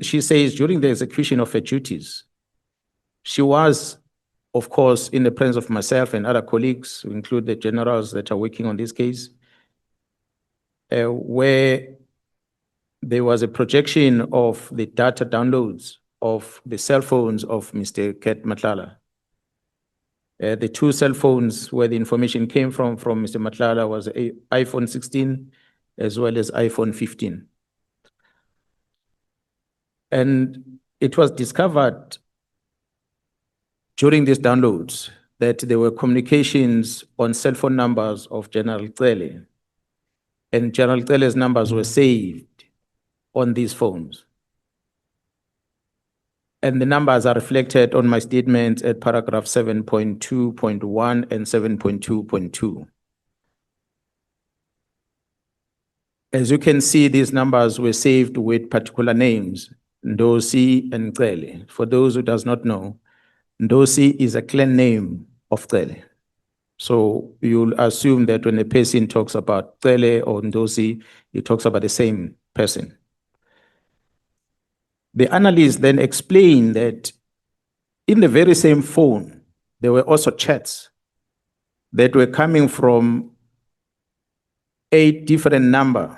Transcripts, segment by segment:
she says during the execution of her duties, she was, of course, in the presence of myself and other colleagues, who include the generals that are working on this case, where there was a projection of the data downloads of the cell phones of Mr. Matlala. The two cell phones where the information came from Mr. Matlala was a iPhone 16 as well as iPhone 15. And it was discovered during these downloads that there were communications on cell phone numbers of General Cele, and General Cele's numbers were saved on these phones. And the numbers are reflected on my statement at paragraph 7.2.1 and 7.2.2. As you can see, these numbers were saved with particular names, Ndosi and Cele. For those who does not know, Ndosi is a clan name of Cele. So you'll assume that when a person talks about Cele or Ndosi, he talks about the same person. The analyst then explained that in the very same phone, there were also chats that were coming from a different number,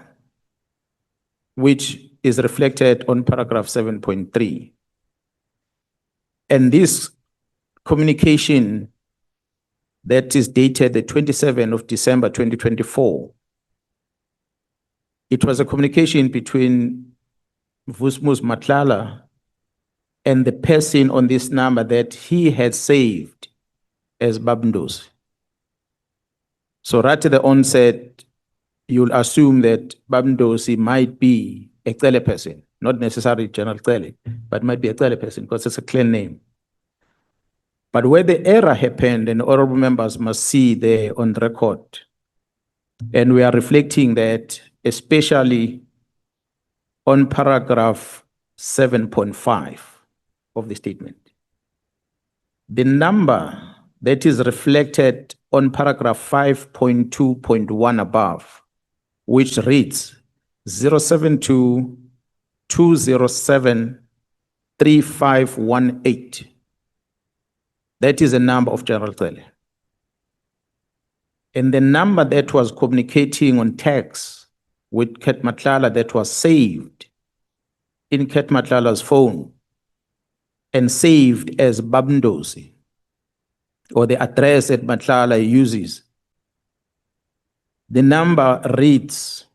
which is reflected on paragraph 7.3. And this communication that is dated the 27th of December, 2024, it was a communication between Vusmus Matlala and the person on this number that he had saved as Babndos. So right at the onset, you'll assume that Babndosi might be a Cele person, not necessarily General Cele, but might be a Cele person because it's a clan name. But where the error happened, and honorable members must see there on record, and we are reflecting that especially on paragraph 7.5 of the statement. The number that is reflected on paragraph 5.2.1 above, which reads 072-207-3518. That is a number of General Cele. And the number that was communicating on text with Matlala that was saved in Matlala's phone and saved as Babndosi, or the address that Matlala uses, the number reads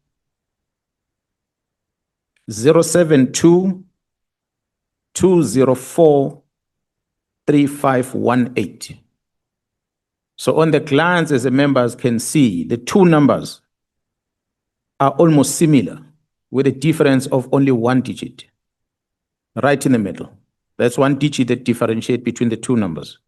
072-204-3518. So on the glance, as the members can see, the two numbers are almost similar with a difference of only one digit, right in the middle. That's one digit that differentiates between the two numbers.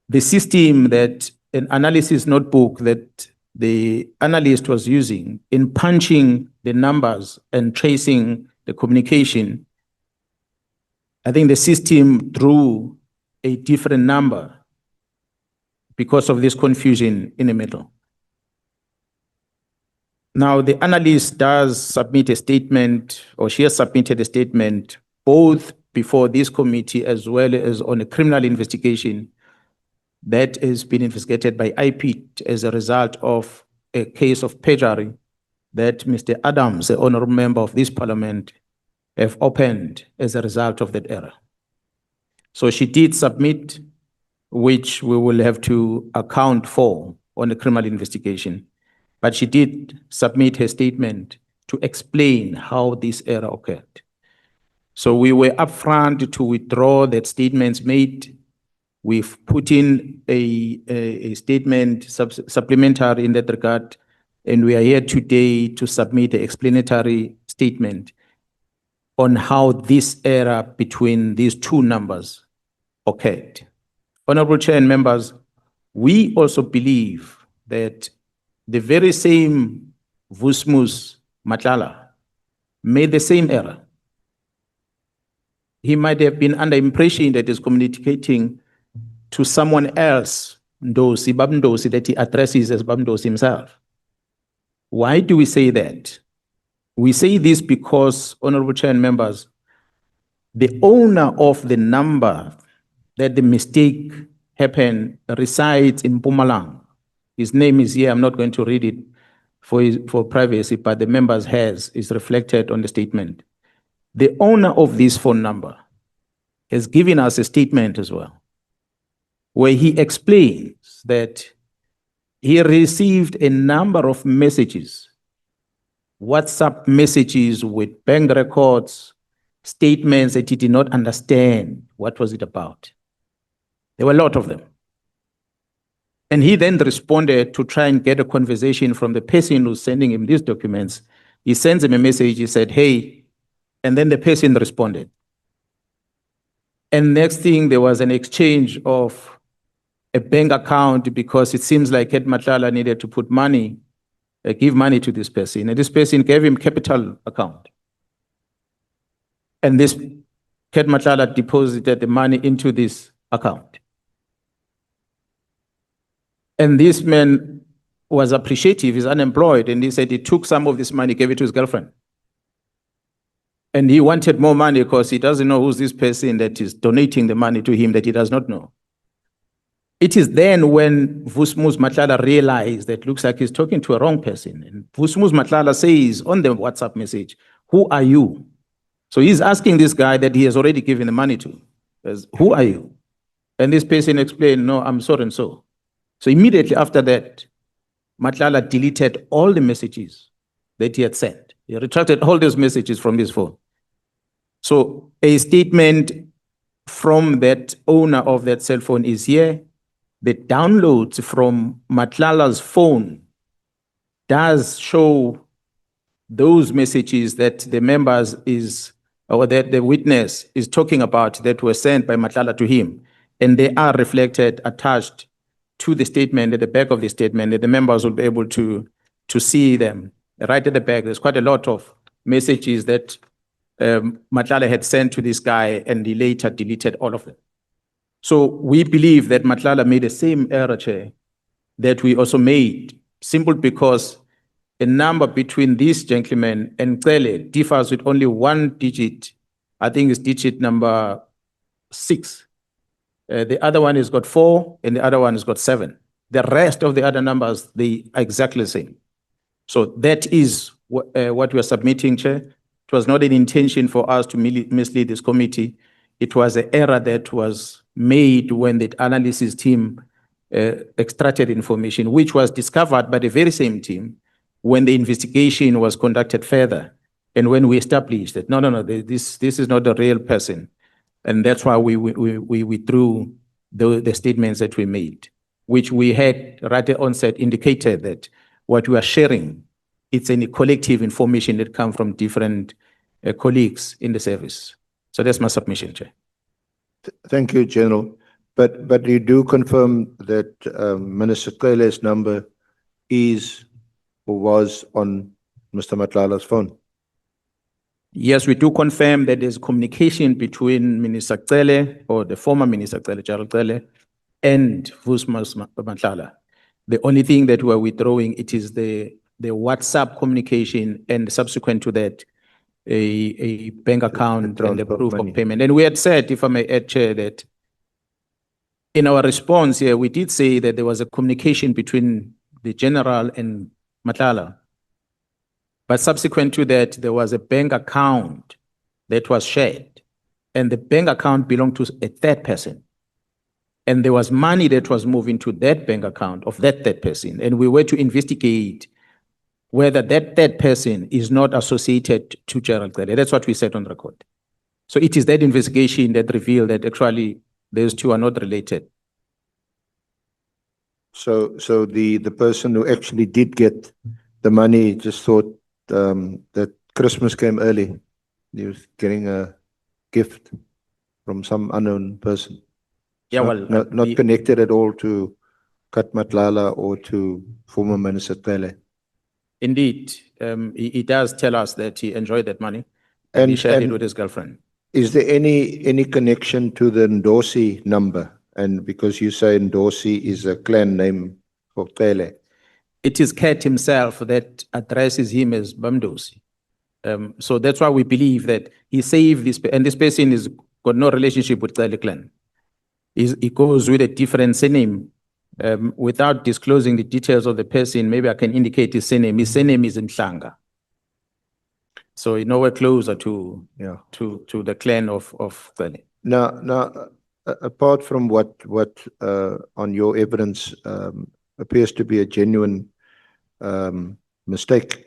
The system that an analysis notebook that the analyst was using in punching the numbers and tracing the communication, I think the system drew a different number because of this confusion in the middle. Now, the analyst does submit a statement, or she has submitted a statement, both before this committee as well as on a criminal investigation that has been investigated by IPIT as a result of a case of perjury that Mr. Adams, the honorable member of this parliament, have opened as a result of that error. So she did submit, which we will have to account for on the criminal investigation. But she did submit her statement to explain how this error occurred. So we were upfront to withdraw that statements made. We've put in a statement supplementary in that regard, and we are here today to submit an explanatory statement on how this error between these two numbers occurred. Honorable Chair and members, we also believe that the very same Vusmus Matlala made the same error. He might have been under impression that he's communicating to someone else, Ndosi, Babndosi, that he addresses as Babndosi himself. Why do we say that? We say this because, Honorable Chair and members, the owner of the number that the mistake happened resides in Mpumalanga. His name is here. I'm not going to read it for privacy, but the members is reflected on the statement. The owner of this phone number has given us a statement as well, where he explains that he received a number of messages, WhatsApp messages with bank records, statements that he did not understand what was it about. There were a lot of them. And he then responded to try and get a conversation from the person who's sending him these documents. He sends him a message, he said, hey, and then the person responded. And next thing, there was an exchange of a bank account because it seems like Matlala needed to put money, give money to this person. And this person gave him capital account. And this Matlala deposited the money into this account. And this man was appreciative, he's unemployed, and he said he took some of this money, gave it to his girlfriend. And he wanted more money because he doesn't know who's this person that is donating the money to him that he does not know. It is then when Vusmus Matlala realized that looks like he's talking to a wrong person. And Vusmus Matlala says on the WhatsApp message, who are you? So he's asking this guy that he has already given the money to, says, who are you? And this person explained, no, I'm so and so. So immediately after that, Matlala deleted all the messages that he had sent. He retracted all those messages from his phone. So a statement from that owner of that cell phone is here. The downloads from Matlala's phone does show those messages that the members or that the witness is talking about that were sent by Matlala to him. And they are reflected, attached to the statement, at the back of the statement, that the members will be able to see them. Right at the back, there's quite a lot of messages that Matlala had sent to this guy, and he later deleted all of them. So we believe that Matlala made the same error, Chair, that we also made, simply because a number between this gentleman and Cele differs with only one digit. I think it's digit number 6. The other one has got 4, and the other one has got 7. The rest of the other numbers, they are exactly the same. So that is what we are submitting, Chair. It was not an intention for us to mislead this committee. It was an error that was made when the analysis team extracted information, which was discovered by the very same team when the investigation was conducted further. And when we established that, no, this is not the real person. And that's why we withdrew the statements that we made, which we had right at onset indicated that what we are sharing, it's any collective information that comes from different colleagues in the service. So that's my submission, Chair. Thank you, General. But you do confirm that Minister Cele's number is or was on Mr. Matlala's phone? Yes, we do confirm that there's communication between Minister Cele, or the former Minister Cele, Gerald Cele, and Vusmus Matlala. The only thing that we're withdrawing, it is the WhatsApp communication, and subsequent to that, a bank account and the proof of payment. And we had said, if I may add, Chair, that in our response here, we did say that there was a communication between the General and Matlala. But subsequent to that, there was a bank account that was shared, and the bank account belonged to a third person. And there was money that was moved into that bank account of that third person. And we were to investigate whether that third person is not associated to Gerald Cele. That's what we said on record. So it is that investigation that revealed that actually those two are not related. So the person who actually did get the money just thought that Christmas came early. He was getting a gift from some unknown person. Yeah, well, not connected at all to Kat Matlala or to former Minister Cele. Indeed, he does tell us that he enjoyed that money and he shared it with his girlfriend. Is there any connection to the Ndosi number? And because you say Ndosi is a clan name for Cele. It is Kat himself that addresses him as Bamdosi. So that's why we believe that he saved this, and this person is got no relationship with Cele clan. He goes with a different surname. Without disclosing the details of the person, maybe I can indicate his surname. His surname is Mhlanga. So he's nowhere closer to Yeah. to the clan of Cele. Now, apart from what on your evidence appears to be a genuine mistake,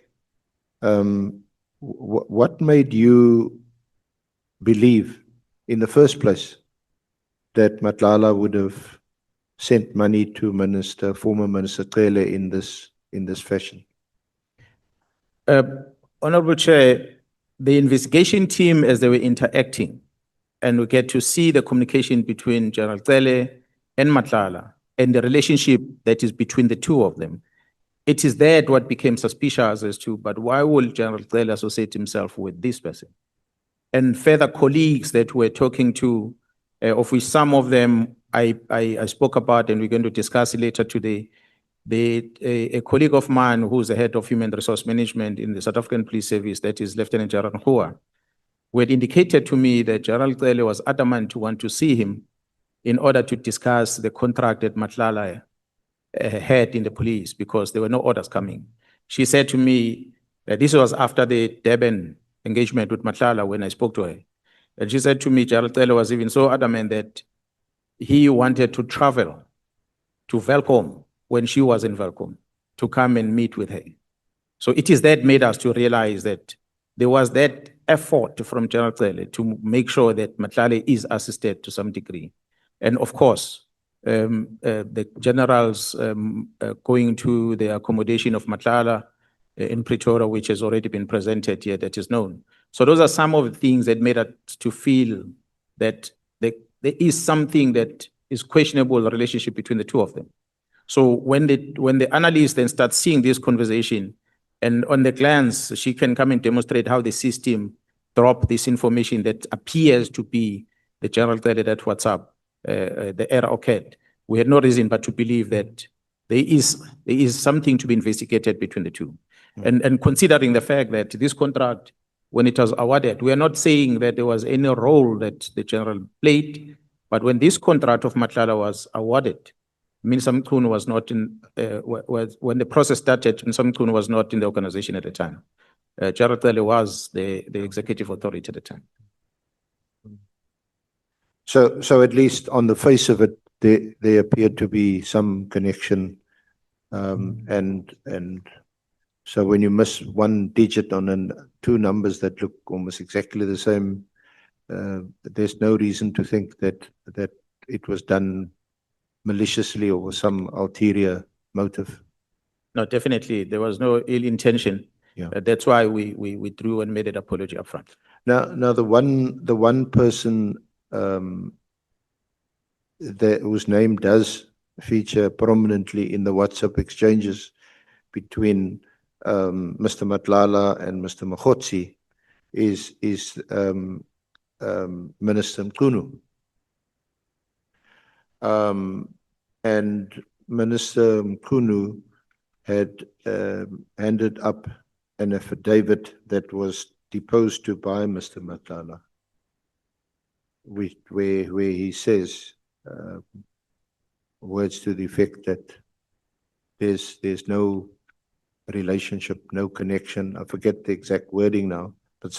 what made you believe in the first place that Matlala would have sent money to former Minister Cele in this fashion? Honorable Chair, the investigation team, as they were interacting, and we get to see the communication between General Cele and Matlala and the relationship that is between the two of them. It is that what became suspicious as to, but why would General Cele associate himself with this person? And further colleagues that we're talking to, of which some of them I spoke about, and we're going to discuss it later today. A colleague of mine who's the head of human resource management in the South African Police Service, that is Lieutenant General Mkhwanazi, who had indicated to me that General Cele was adamant to want to see him in order to discuss the contract that Matlala had in the police because there were no orders coming. She said to me that this was after the Durban engagement with Matlala when I spoke to her. And she said to me, General Cele was even so adamant that he wanted to travel to Velkom when she was in Velkom to come and meet with her. So it is that made us to realize that there was that effort from General Cele to make sure that Matlala is assisted to some degree. And of course, the generals going to the accommodation of Matlala in Pretoria, which has already been presented here, that is known. So those are some of the things that made us to feel that there is something that is questionable relationship between the two of them. So when the analyst then starts seeing this conversation, and on the glance, she can come and demonstrate how the system dropped this information that appears to be the General Cele that WhatsApp, the error occurred. We had no reason but to believe that there is something to be investigated between the two. And considering the fact that this contract, when it was awarded, we are not saying that there was any role that the general played, but when this contract of Matlala was awarded, Minister Mkhwanazi was not in, when the process started, Minister Mkhwanazi was not in the organization at the time. General Cele was the executive authority at the time. So at least on the face of it, there appeared to be some connection, and so when you miss one digit on two numbers that look almost exactly the same, there's no reason to think that it was done maliciously or with some ulterior motive. No, definitely, there was no ill intention. Yeah. That's why we withdrew and made an apology upfront. Now the one person whose name does feature prominently in the WhatsApp exchanges between Mr. Matlala and Mr. Mkhwanazi is Minister Mkhwanazi. And Minister Mkhwanazi had handed up an affidavit that was deposed to by Mr. Matlala, where he says words to the effect that there's no relationship, no connection. I forget the exact wording now, but some